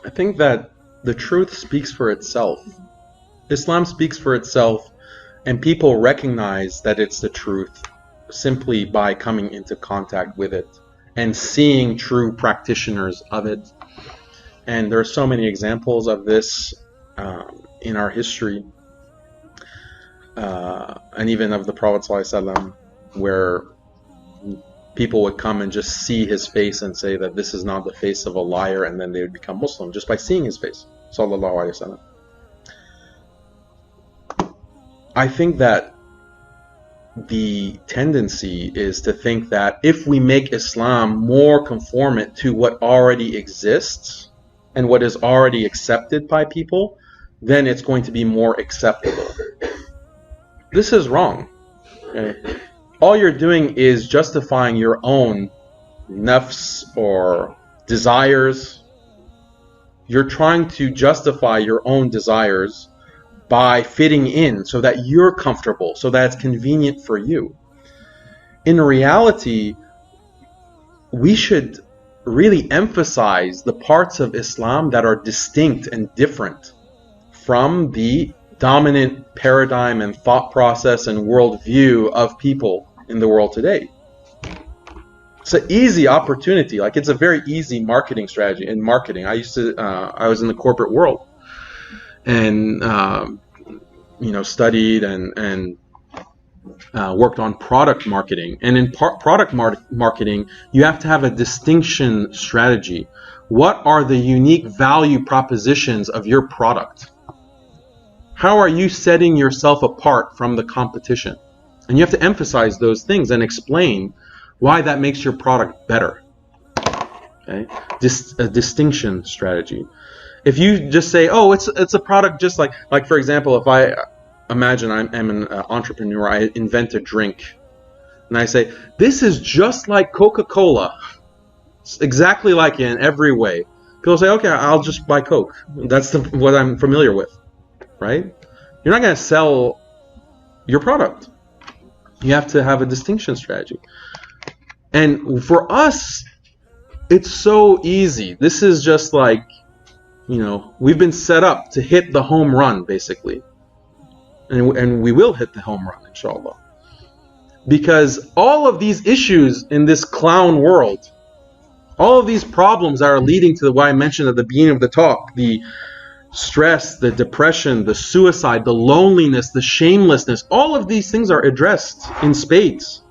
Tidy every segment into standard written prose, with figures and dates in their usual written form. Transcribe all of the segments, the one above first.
I think that the truth speaks for itself. Islam speaks for itself, and people recognize that it's the truth simply by coming into contact with it and seeing true practitioners of it. And there are so many examples of this in our history, and even of the Prophet ﷺ, where people would come and just see his face and say that this is not the face of a liar, and then they would become Muslim just by seeing his face, sallallahu alaihi wasallam. I think that the tendency is to think that if we make Islam more conformant to what already exists and what is already accepted by people, then it's going to be more acceptable. This is wrong. Okay? All you're doing is justifying your own nafs or desires. You're trying to justify your own desires by fitting in so that you're comfortable, so that it's convenient for you. In reality, we should really emphasize the parts of Islam that are distinct and different from the dominant paradigm and thought process and worldview of people in the world today. It's an easy opportunity. Like, it's a very easy marketing strategy. In marketing, I was in the corporate world, and studied and worked on product marketing. And in product marketing, you have to have a distinction strategy. What are the unique value propositions of your product? How are you setting yourself apart from the competition? And you have to emphasize those things and explain why that makes your product better. Okay? A distinction strategy. If you just say, oh, it's a product just like for example, if I imagine I'm an entrepreneur, I invent a drink, and I say, this is just like Coca-Cola. It's exactly like it in every way. People say, okay, I'll just buy Coke. That's what I'm familiar with, right? You're not going to sell your product. You have to have a distinction strategy. And for us, it's so easy. This is just like, we've been set up to hit the home run, basically. And we will hit the home run, inshallah. Because all of these issues in this clown world, all of these problems that are leading to what I mentioned at the beginning of the talk, the stress, the depression, the suicide, the loneliness, the shamelessness, all of these things are addressed in spades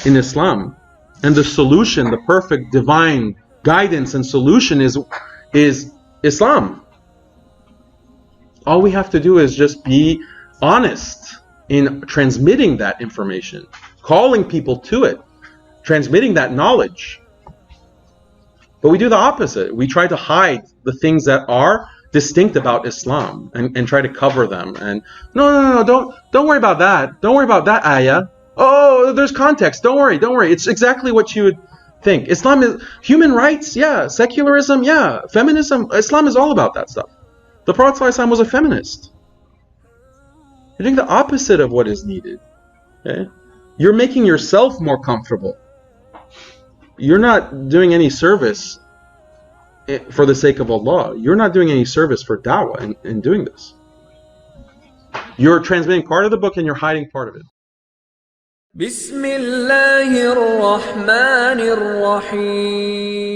in Islam. And the solution, the perfect divine guidance and solution is Islam. All we have to do is just be honest in transmitting that information, calling people to it, transmitting that knowledge. But we do the opposite. We try to hide the things that are distinct about Islam and try to cover them. And no, don't worry about that. Don't worry about that ayah. Oh, there's context. Don't worry. It's exactly what you would think. Islam is human rights, yeah. Secularism, yeah. Feminism. Islam is all about that stuff. The Prophet ﷺ was a feminist. You're doing the opposite of what is needed. Okay? You're making yourself more comfortable. You're not doing any service for the sake of Allah. You're not doing any service for da'wah in doing this. You're transmitting part of the book and you're hiding part of it. Bismillahir Rahmanir Rahim.